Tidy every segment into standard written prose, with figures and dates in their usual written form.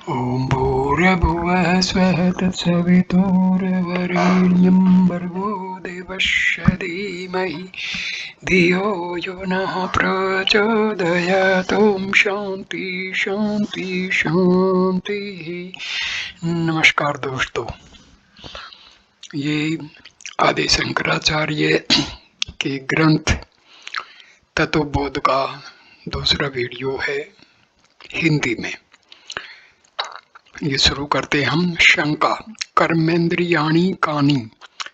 ॐ भूर्भुवः स्वः तत्सवितुर्वरेण्यं भर्गो देवस्य धीमहि धियो यो नः प्रचोदयात्। ॐ शांति शांति शांति। नमस्कार दोस्तों, ये आदि शंकराचार्य के ग्रंथ तत्वबोध का दूसरा वीडियो है हिंदी में। ये शुरू करते हम। शंका। कर्मेंद्रियाणि कानि?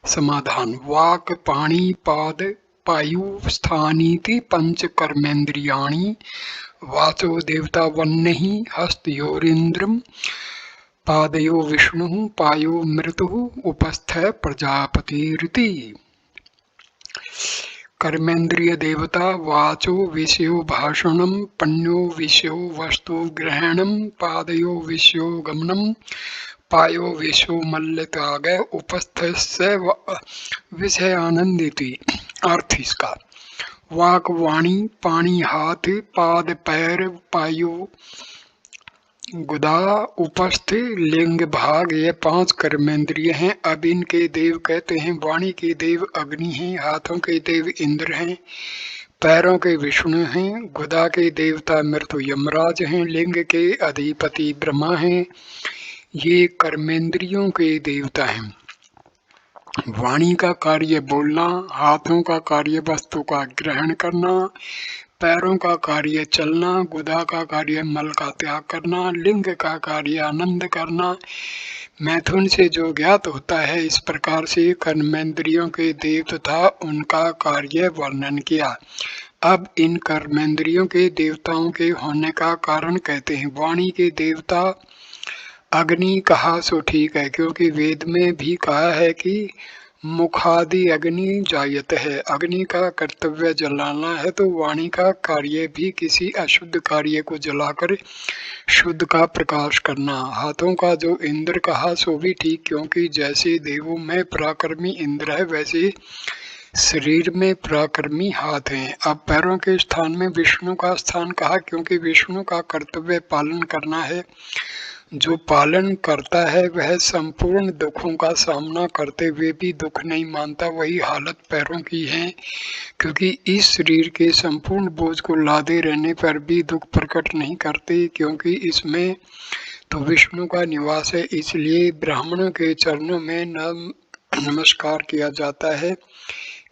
समाधान। वाक् पाणि पाद पायु स्थानीति पंच कर्मेंद्रियाणि। वाचो देवता वह्निः हस्तयोरिन्द्रं पादयो विष्णुः पायो मृतुः उपस्थः प्रजापतिरिति। कर्मेंद्रिय देवता वाचो विषयो भाषणं, पन्यो विषयो वस्तु ग्रहणं, पादयो विषयो गमनं, पायो विषयो मल्लत्याग, उपस्थस्य विषयानंदिति। अर्थ इसका। वाक वाणी, पानी हाथ, पाद पैर, पायु गुदा, उपस्थ लिंग भाग, ये पांच कर्मेंद्रिय हैं। अब इनके देव कहते हैं। वाणी के देव अग्नि हैं, हाथों के देव इंद्र हैं, पैरों के विष्णु हैं, गुदा के देवता मृत्यु यमराज हैं, लिंग के अधिपति ब्रह्मा हैं। ये कर्मेंद्रियों के देवता हैं। वाणी का कार्य बोलना, हाथों का कार्य वस्तु का ग्रहण करना, पैरों का कार्य चलना, गुदा का कार्य मल का त्याग करना, लिंग का कार्य आनंद करना, मैथुन से जो ज्ञात होता है। इस प्रकार से कर्मेंद्रियों के देव तथा उनका कार्य वर्णन किया। अब इन कर्मेंद्रियों के देवताओं के होने का कारण कहते हैं। वाणी के देवता अग्नि कहा सो ठीक है, क्योंकि वेद में भी कहा है कि मुखादि अग्नि जायत है। अग्नि का कर्तव्य जलाना है, तो वाणी का कार्य भी किसी अशुद्ध कार्य को जलाकर शुद्ध का प्रकाश करना। हाथों का जो इंद्र कहा सो भी ठीक, क्योंकि जैसे देवों में पराक्रमी इंद्र है, वैसे शरीर में पराक्रमी हाथ हैं। अब पैरों के स्थान में विष्णु का स्थान कहा, क्योंकि विष्णु का कर्तव्य पालन करना है। जो पालन करता है वह संपूर्ण दुखों का सामना करते हुए भी दुख नहीं मानता। वही हालत पैरों की है, क्योंकि इस शरीर के संपूर्ण बोझ को लादे रहने पर भी दुख प्रकट नहीं करते, क्योंकि इसमें तो विष्णु का निवास है। इसलिए ब्राह्मणों के चरणों में नमस्कार किया जाता है।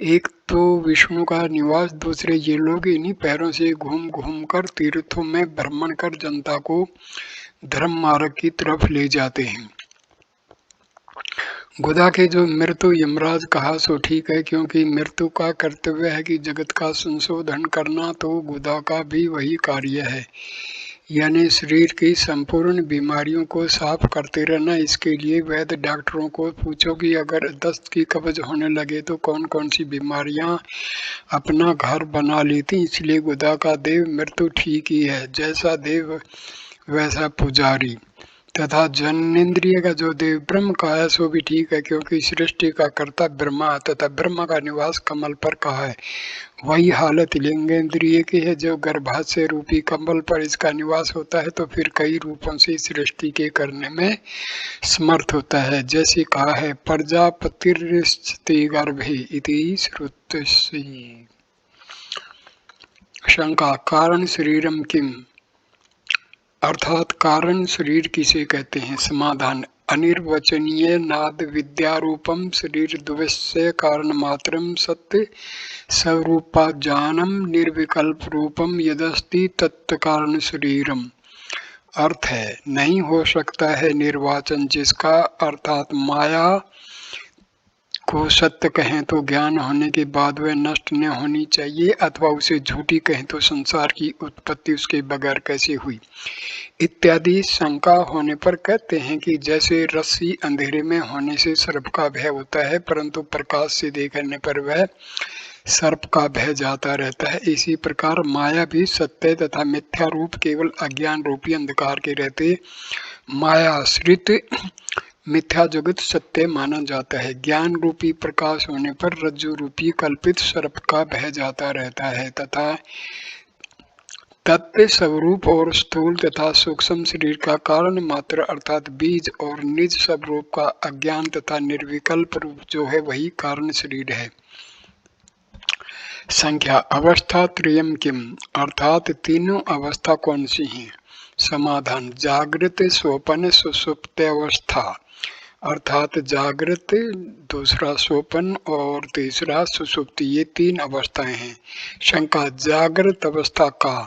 एक तो विष्णु का निवास, दूसरे ये लोग इन्हीं पैरों से घूम घूम कर तीर्थों में भ्रमण कर जनता को धर्म मार्ग की तरफ ले जाते हैं। गुदा के जो मृत्यु यमराज कहा सो ठीक है, क्योंकि मृत्यु का कर्तव्य है कि जगत का संशोधन करना, तो गुदा का भी वही कार्य है, यानी शरीर की संपूर्ण बीमारियों को साफ करते रहना। इसके लिए वैद्य डॉक्टरों को पूछो कि अगर दस्त की कब्ज होने लगे तो कौन कौन सी बीमारियां अपना घर बना लेती। इसलिए गुदा का देव मृत्यु ठीक ही है, जैसा देव वैसा पुजारी। तथा जनेन्द्रिय का जो देव ब्रह्म का है सो भी ठीक है, क्योंकि सृष्टि का कर्ता ब्रह्मा तथा ब्रह्म का निवास कमल पर कहा है। वही हालत लिंगेंद्रिय की है, जो गर्भाशय रूपी कमल पर इसका निवास होता है, तो फिर कई रूपों से सृष्टि के करने में समर्थ होता है। जैसे कहा है प्रजापतिर्स्ते गर्भे इति श्रुतस्य। शंका। कारण शरीरम किम? अर्थात कारण शरीर किसे कहते हैं? समाधान। अनिर्वचनीय नाद विद्यारूपम शरीर द्वस्य कारण मात्रम सत्य स्वरूपाज्ञानम निर्विकल्प रूपम यदस्ति तत्कारण शरीरम। अर्थ है, नहीं हो सकता है निर्वाचन जिसका, अर्थात माया को सत्य कहें तो ज्ञान होने के बाद वह नष्ट न होनी चाहिए, अथवा उसे झूठी कहें तो संसार की उत्पत्ति उसके बगैर कैसे हुई, इत्यादि शंका होने पर कहते हैं कि जैसे रस्सी अंधेरे में होने से सर्प का भय होता है, परंतु प्रकाश से देखने पर वह सर्प का भय जाता रहता है, इसी प्रकार माया भी सत्य तथा मिथ्या रूप केवल अज्ञान रूपी अंधकार के रहते माया आश्रित मिथ्या जगत सत्य माना जाता है। ज्ञान रूपी प्रकाश होने पर रज्जु रूपी कल्पित सर्प का भय जाता रहता है, तथा तत्व स्वरूप और स्थूल तथा सूक्ष्म शरीर का कारण मात्र अर्थात बीज और निज स्वरूप का अज्ञान तथा निर्विकल्प रूप जो है वही कारण शरीर है। संख्या अवस्था त्रयम किम अर्थात तीनों अवस्था कौन सी हैं? समाधान जागृत स्वप्न सुषुप्त अवस्था अर्थात जागृत, दूसरा स्वप्न और तीसरा सुषुप्ति, ये तीन अवस्थाएं हैं। शंका जागृत अवस्था का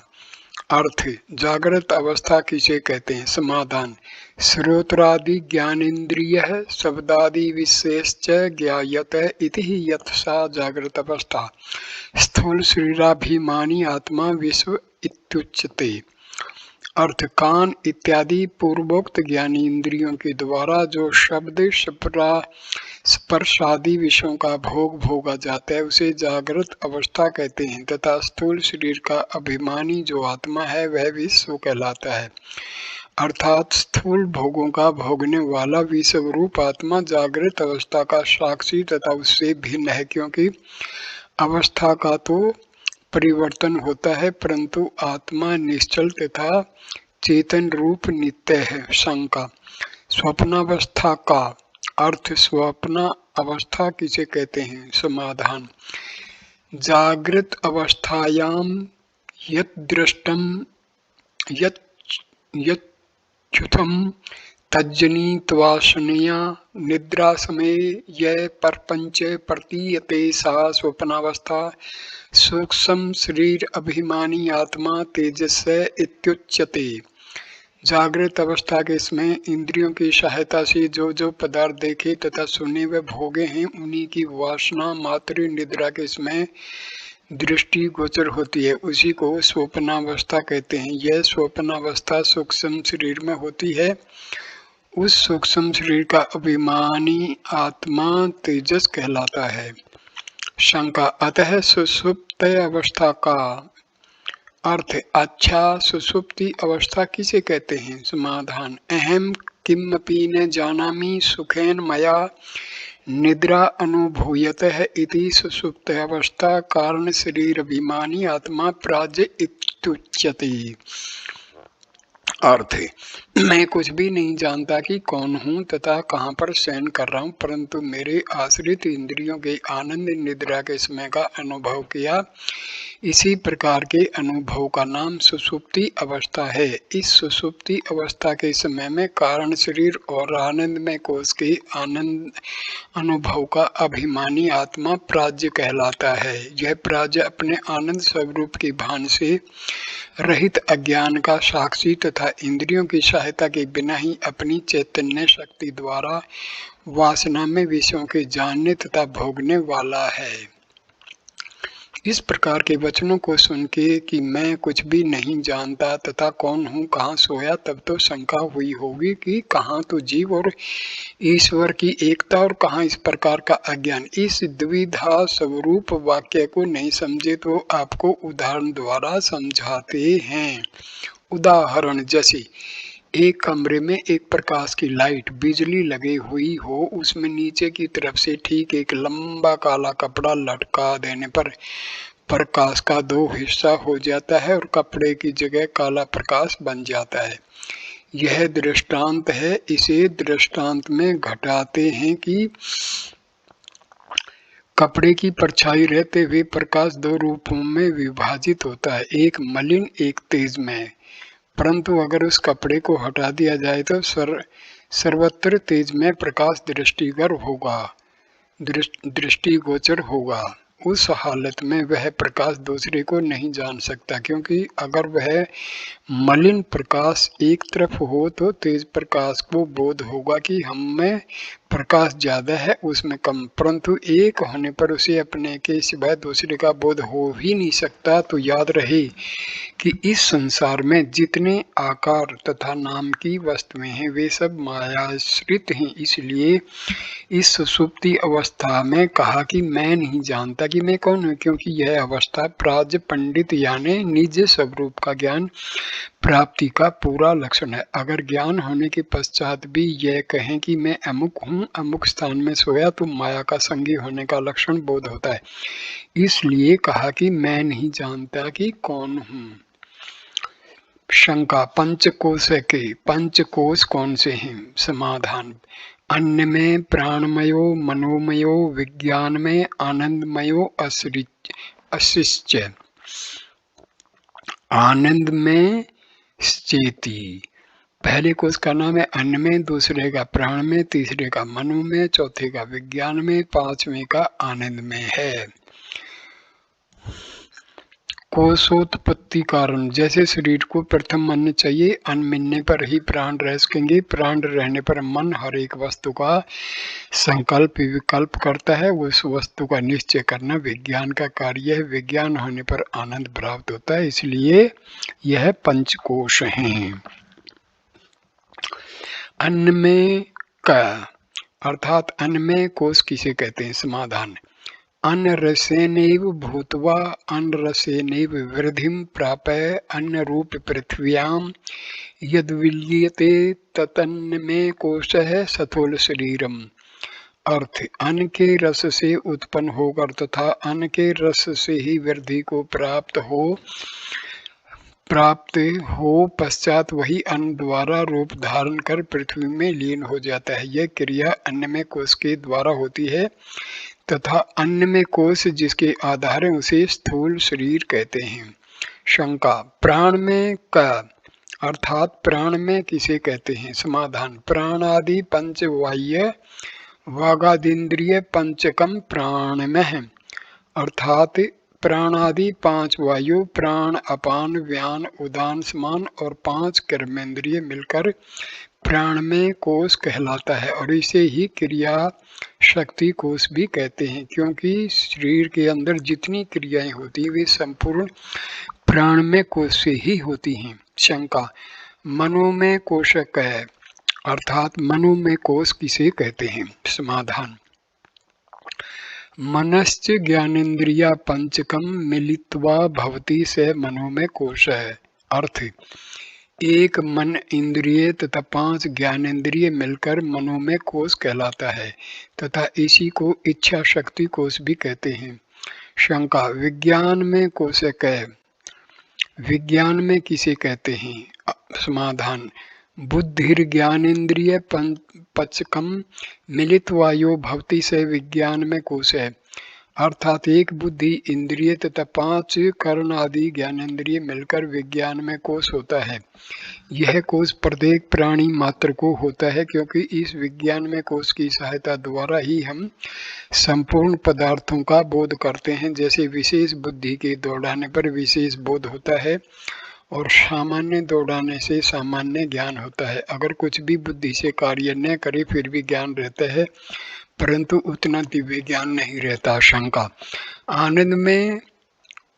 अर्थ जागृत अवस्था किसे कहते हैं? समाधान श्रोत्रादि ज्ञानेन्द्रिय शब्दादि विशेष ज्ञायत इति यत् सा जागृत अवस्था स्थूल शरीराभिमानी आत्मा विश्व इत्युच्यते। अर्थ कान इत्यादि पूर्वोक्त ज्ञानी इंद्रियों के द्वारा जो शब्द स्पर्शादि विषयों का भोग भोगा जाता है उसे जागृत अवस्था कहते हैं तथा स्थूल शरीर का अभिमानी जो आत्मा है वह विश्व कहलाता है। अर्थात स्थूल भोगों का भोगने वाला विश्व रूप आत्मा जागृत अवस्था का साक्षी तथा उससे भिन्न है, क्योंकि अवस्था का तो परिवर्तन होता है परंतु आत्मा निश्चल तथा चेतन रूप नित्य है। शंका स्वप्नावस्था का अर्थ स्वप्न अवस्था किसे कहते हैं? समाधान जागृत अवस्थायाम यत् दृष्टम यच्छ्रुतम तज्जनित्वाशनया निद्रा समय यह परपंच प्रतीयते सा स्वप्नावस्था सूक्ष्म शरीर अभिमानी आत्मा तेजस इत्युच्यते। जागृत अवस्था के समय इंद्रियों की सहायता से जो पदार्थ देखे तथा सुने व भोगे हैं उन्हीं की वासना मात्र निद्रा के समय दृष्टि गोचर होती है, उसी को स्वप्नावस्था कहते हैं। यह स्वप्नावस्था सूक्ष्म शरीर में होती है। उस सूक्ष्म शरीर का अभिमानी आत्मा तेजस कहलाता है। शंका अतः सुषुप्त अवस्था का अर्थ अच्छा सुषुप्ति अवस्था किसे कहते हैं? समाधान अहम किमपि न जानामि सुखेन मया निद्रा अनुभूयतः इति सुषुप्त अवस्था कारण शरीर अभिमानी आत्मा प्राज्ञ इत्युच्यते। अर्थ मैं कुछ भी नहीं जानता कि कौन हूँ तथा कहाँ पर शयन कर रहा हूँ, परंतु मेरे आश्रित इंद्रियों के आनंद निद्रा के समय का अनुभव किया। इसी प्रकार के अनुभव का नाम सुषुप्ति अवस्था है। इस सुषुप्ति अवस्था के समय में कारण शरीर और आनंद में कोष के आनंद अनुभव का अभिमानी आत्मा प्राज्ञ कहलाता है। यह प्राज्ञ अपने आनंद स्वरूप की भान से रहित अज्ञान का साक्षी तथा इंद्रियों की सहायता के बिना ही अपनी चैतन्य शक्ति द्वारा वासना में विषयों के जानने तथा भोगने वाला है। इस प्रकार के वचनों को सुन के कि मैं कुछ भी नहीं जानता तथा कौन हूँ कहाँ सोया, तब तो शंका हुई होगी कि कहाँ तो जीव और ईश्वर की एकता और कहाँ इस प्रकार का अज्ञान। इस द्विधा स्वरूप वाक्य को नहीं समझे तो आपको उदाहरण द्वारा समझाते हैं। उदाहरण जैसे एक कमरे में एक प्रकाश की लाइट बिजली लगी हुई हो, उसमें नीचे की तरफ से ठीक एक लंबा काला कपड़ा लटका देने पर प्रकाश का दो हिस्सा हो जाता है और कपड़े की जगह काला प्रकाश बन जाता है। यह दृष्टांत है। इसे दृष्टांत में घटाते हैं कि कपड़े की परछाई रहते हुए प्रकाश दो रूपों में विभाजित होता है, एक मलिन एक तेजमय। परंतु अगर उस कपड़े को हटा दिया जाए तो सर्वत्र तेजमय प्रकाश दृष्टिगोचर होगा। उस हालत में वह प्रकाश दूसरे को नहीं जान सकता, क्योंकि अगर वह मलिन प्रकाश एक तरफ हो तो तेज प्रकाश को बोध होगा कि हम में प्रकाश ज्यादा है उसमें कम, परंतु एक होने पर उसे अपने के सिवाय दूसरे का बोध हो ही नहीं सकता। तो याद रहे कि इस संसार में जितने आकार तथा नाम की वस्तुएं हैं वे सब मायाश्रित हैं। इसलिए इस सुषुप्ति अवस्था में कहा कि मैं नहीं जानता कि मैं कौन हूँ, क्योंकि यह अवस्था प्राज्ञ पंडित यानी निज स्वरूप का ज्ञान प्राप्ति का पूरा लक्षण है। अगर ज्ञान होने के पश्चात भी यह कहें कि मैं अमुक हूँ, अमुक स्थान में सोया, तो माया का संगी होने का लक्षण बोध होता है। इसलिए कहा कि मैं नहीं जानता कि कौन हूँ। शंका, पंचकोश के पंचकोश कौन से हैं? समाधान, अन्न में प्राणमयो, मनोमयो, विज्ञान में आनंदमयो, अशिष्ट। आनंद में चेती, पहले कोश का नाम है अन्न में, दूसरे का प्राण में, तीसरे का मनो में, चौथे का विज्ञान में, पांचवें का आनंद में है। कोशोत्पत्ति कारण, जैसे शरीर को प्रथम अन्न चाहिए, अन्न मिलने पर ही प्राण रह सकेंगे, प्राण रहने पर मन हर एक वस्तु का संकल्प विकल्प करता है, उस वस्तु का निश्चय करना विज्ञान का कार्य है, विज्ञान होने पर आनंद प्राप्त होता है, इसलिए यह पंचकोश हैं। अन्न में का अर्थात अन्न में कोश किसे कहते हैं? समाधान, अन्न रसेनैव भूत्वा अन्न रसेनैव वृद्धिं प्राप्य अन्न रूप पृथ्व्याम यद विलीयते ततन्न में कोशः स्थूल शरीरम। अर्थ, अन्न के रस से उत्पन्न होकर तथा अन्न के रस से ही वृद्धि को प्राप्त हो पश्चात वही अन्न द्वारा रूप धारण कर पृथ्वी में लीन हो जाता है। यह क्रिया अन्न में कोश के द्वारा होती है तथा अन्न में कोश जिसके आधार है उसे स्थूल शरीर कहते हैं। शंका, प्राण में का अर्थात प्राण में किसे कहते हैं? समाधान, प्राणादि पंचवाह्य वागादिंद्रिय पंचकम प्राण में है। अर्थात प्राणादि पांच वायु, प्राण, अपान, व्यान, उदान, समान और पांच कर्मेंद्रिय मिलकर प्राण में कोश कहलाता है और इसे ही क्रिया शक्ति कोश भी कहते हैं, क्योंकि शरीर के अंदर जितनी क्रियाएं होती हैं वे संपूर्ण प्राण में कोश से ही होती हैं। शंका, मनो में कोशक है, अर्थात मनो में कोश किसे कहते हैं? समाधान, मनश्च ज्ञानेन्द्रिया पंचकम मिलित्वा भवति से मनो में कोश है। अर्थ, एक मन इंद्रिय तथा पांच ज्ञानेन्द्रिय मिलकर मनो में कोश कहलाता है तथा इसी को इच्छा शक्ति कोश भी कहते हैं। शंका, विज्ञान में कोशक है, विज्ञान में किसे कहते हैं? समाधान, बुद्धिर्ज्ञानेन्द्रिय पंचकम मिलित वायु भवति से विज्ञान में कोश है। अर्थात एक बुद्धि इंद्रिय तथा पांच कर्ण आदि ज्ञानेन्द्रिय मिलकर विज्ञान में कोश होता है। यह कोश प्रत्येक प्राणी मात्र को होता है, क्योंकि इस विज्ञान में कोश की सहायता द्वारा ही हम संपूर्ण पदार्थों का बोध करते हैं। जैसे विशेष बुद्धि के दौड़ाने पर विशेष बोध होता है और सामान्य दौड़ाने से सामान्य ज्ञान होता है। अगर कुछ भी बुद्धि से कार्य न करे फिर भी ज्ञान रहता है, परंतु उतना दिव्य ज्ञान नहीं रहता। शंका, आनंद में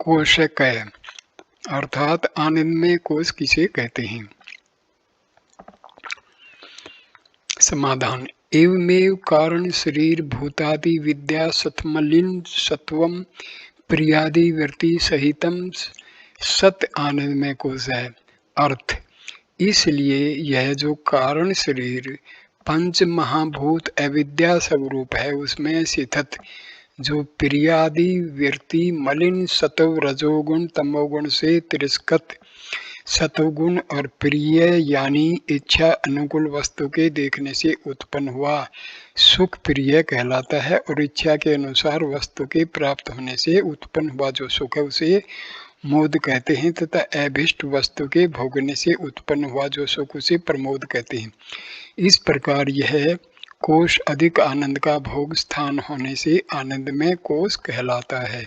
कोशक है, अर्थात आनंद में कोश किसे कहते हैं? समाधान, एवमेव कारण शरीर भूतादि विद्या सत्मलिन सत्वम प्रियादि वृत्ति सहितम सत आनंद में कोश है। अर्थ, इसलिए यह जो कारण शरीर पंच महाभूत अविद्या स्वरूप है उसमें स्थित जो प्रियादि वृत्ति मलिन सत्व रजोगुण तमोगुण से तिरस्कृत सत्वगुण और प्रिय यानी इच्छा अनुकूल वस्तु के देखने से उत्पन्न हुआ सुख प्रिय कहलाता है और इच्छा के अनुसार वस्तु के प्राप्त होने से उत्पन्न हुआ जो सुख है उसे मोद कहते हैं तथा अभिष्ट वस्तु के भोगने से उत्पन्न हुआ जो सुख उसे प्रमोद कहते हैं। इस प्रकार यह कोश अधिक आनंद का भोग स्थान होने से आनंद में कोश कहलाता है,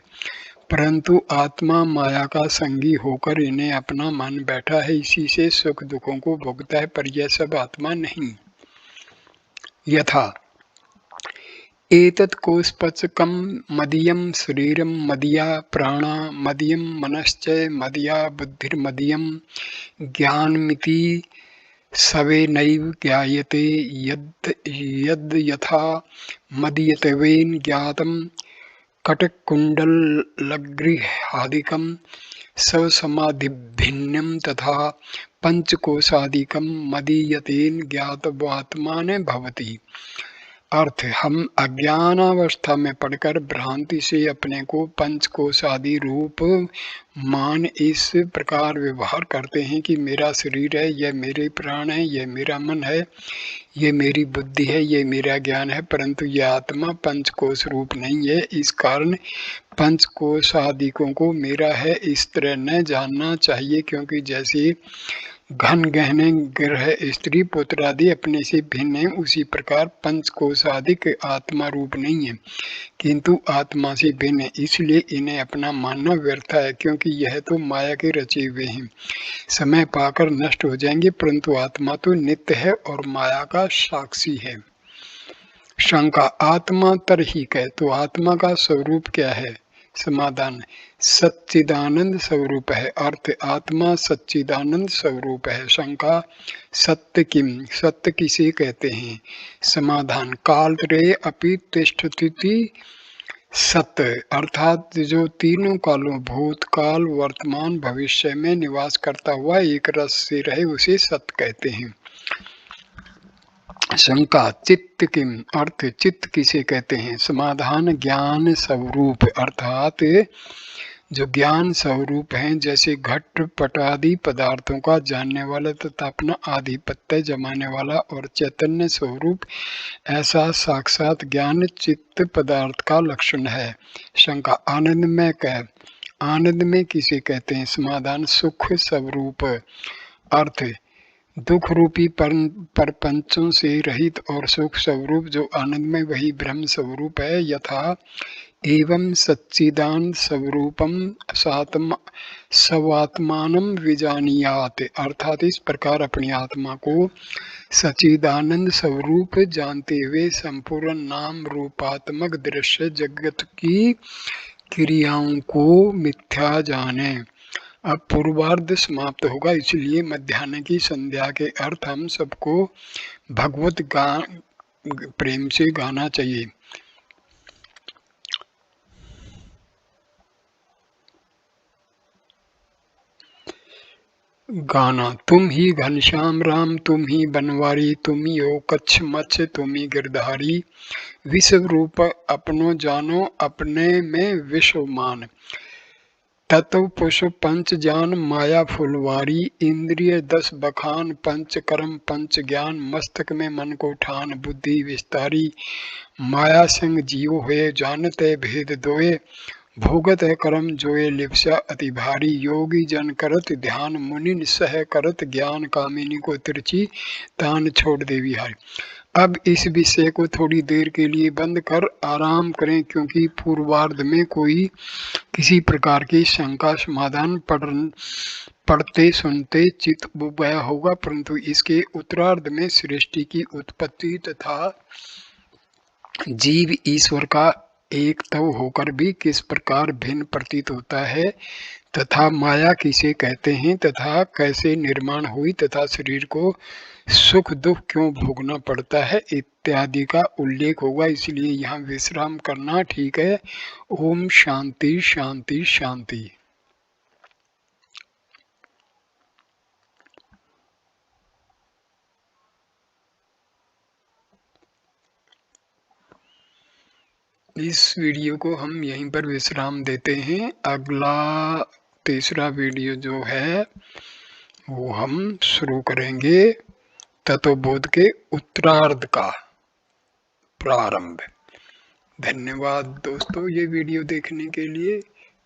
परंतु आत्मा माया का संगी होकर इन्हें अपना मान बैठा है, इसी से सुख दुखों को भोगता है, पर यह सब आत्मा नहीं। यथा एतत् कोशपचकं मदीयं शरीरं मदीया प्राणा मदीयं मनश्च मदीया बुद्धिर्मदीयं ज्ञानमिति सवेनैव ज्ञायते यद् यथा मदीयत्वेन ज्ञातं कटकुण्डलगृहादिकं सवसमाधिभिन्नं तथा पंचकोशादिकं मदीयतेन ज्ञातवात्मान भवति। अर्थ हम अज्ञानावस्था में पढ़कर भ्रांति से अपने को पंचकोशादि रूप मान इस प्रकार व्यवहार करते हैं कि मेरा शरीर है, यह मेरे प्राण है, यह मेरा मन है, ये मेरी बुद्धि है, ये मेरा ज्ञान है, परंतु यह आत्मा पंचकोश रूप नहीं है। इस कारण पंचकोशादिकों को मेरा है इस तरह न जानना चाहिए, क्योंकि जैसे घन गहने ग्रह स्त्री पुत्र आदि अपने से भिन्न है, उसी प्रकार पंचकोशादिक आत्मा रूप नहीं है, किंतु आत्मा से भिन्न है। इसलिए इन्हें अपना मानना व्यर्थ है, क्योंकि यह तो माया के रचे हुए हैं, समय पाकर नष्ट हो जाएंगे, परंतु आत्मा तो नित्य है और माया का साक्षी है। शंका, आत्मा तरहिक है, तो आत्मा का स्वरूप क्या है? समाधान, सच्चिदानंद स्वरूप है। अर्थ आत्मा सच्चिदानंद स्वरूप है। शंका, सत्य किम, सत्य किसे कहते हैं? समाधान, कालत्रय अपि तिष्ठति सत्य, अर्थात जो तीनों कालों भूतकाल वर्तमान भविष्य में निवास करता हुआ एक रस से रहे उसे सत्य कहते हैं। शंका, चित्त किम, अर्थ चित्त किसे कहते हैं? समाधान, ज्ञान स्वरूप, अर्थात जो ज्ञान स्वरूप हैं, जैसे घट पटादि पदार्थों का जानने वाला तथा अपना आधिपत्य जमाने वाला और चैतन्य स्वरूप, ऐसा साक्षात ज्ञान चित्त पदार्थ का लक्षण है। शंका, आनंद में कह, आनंद में किसे कहते हैं? समाधान, सुख स्वरूप, अर्थ दुख रूपी परपंचों से रहित और सुख स्वरूप जो आनंद में वही ब्रह्म स्वरूप है। यथा एवं सच्चिदान स्वरूपम स्वात्मानं विजानीयात, अर्थात इस प्रकार अपनी आत्मा को सच्चिदानंद स्वरूप जानते हुए संपूर्ण नाम रूपात्मक दृश्य जगत की क्रियाओं को मिथ्या जाने। अब पूर्वार्ध समाप्त होगा, इसलिए मध्याह्न की संध्या के अर्थ हम सबको भगवत प्रेम से गाना चाहिए। गाना, तुम ही घनश्याम राम, तुम ही बनवारी, तुम ही हो कच्छ मच्छ, तुम ही गिरधारी, विश्व रूप अपनो जानो, अपने में विश्व मान, तत्व पुष्प पंच ज्ञान, माया फुलवारी, इंद्रिय 10 बखान, पंच कर्म पंच ज्ञान, मस्तक में मन को ठान, बुद्धि विस्तारी, माया संग जीव हुए, जानते भेद दोए, भोगत है कर्म जोए, लिप्सा अति भारी, योगी जन करत ध्यान, मुनि सह करत ज्ञान, कामिनी को तिरछी तान छोड़ देवी हाय। अब इस विषय को थोड़ी देर के लिए बंद कर आराम करें, क्योंकि पूर्वार्ध में कोई किसी प्रकार की शंका समाधान पढ़ते सुनते चित्त उब गया होगा, परंतु इसके उत्तरार्ध में सृष्टि की उत्पत्ति तथा जीव ईश्वर का एक तव होकर भी किस प्रकार भिन्न प्रतीत होता है, तथा माया किसे कहते हैं, तथा कैसे निर्माण हुई, तथा शरीर को सुख दुख क्यों भोगना पड़ता है, इत्यादि का उल्लेख होगा। इसलिए यहाँ विश्राम करना ठीक है। ओम शांति शांति शांति। इस वीडियो को हम यहीं पर विश्राम देते हैं। अगला तीसरा वीडियो जो है वो हम शुरू करेंगे तत्वबोध के उत्तरार्ध का प्रारंभ। धन्यवाद दोस्तों ये वीडियो देखने के लिए।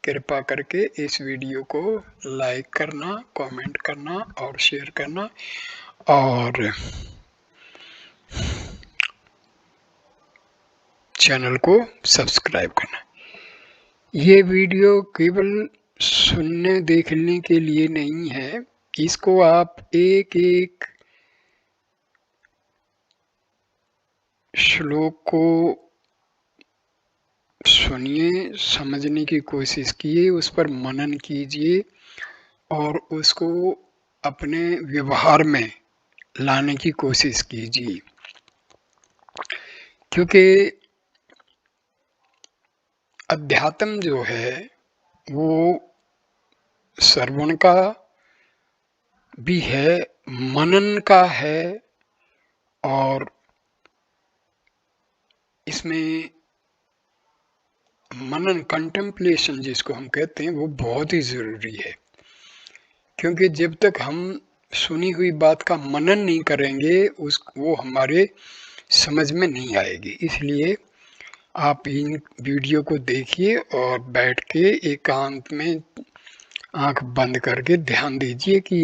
कृपा करके इस वीडियो को लाइक करना, कमेंट करना और शेयर करना, और चैनल को सब्सक्राइब करना। ये वीडियो केवल सुनने देखने के लिए नहीं है, इसको आप एक एक श्लोक को सुनिए, समझने की कोशिश कीजिए, उस पर मनन कीजिए और उसको अपने व्यवहार में लाने की कोशिश कीजिए, क्योंकि अध्यात्म जो है वो श्रवण का भी है, मनन का है और इसमें मनन, कंटेम्पलेशन जिसको हम कहते हैं, वो बहुत ही ज़रूरी है, क्योंकि जब तक हम सुनी हुई बात का मनन नहीं करेंगे वो हमारे समझ में नहीं आएगी। इसलिए आप इन वीडियो को देखिए और बैठ के एकांत में आंख बंद करके ध्यान दीजिए कि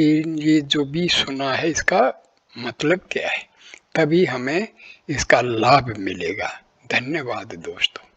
ये जो भी सुना है इसका मतलब क्या है, तभी हमें इसका लाभ मिलेगा। धन्यवाद दोस्तों।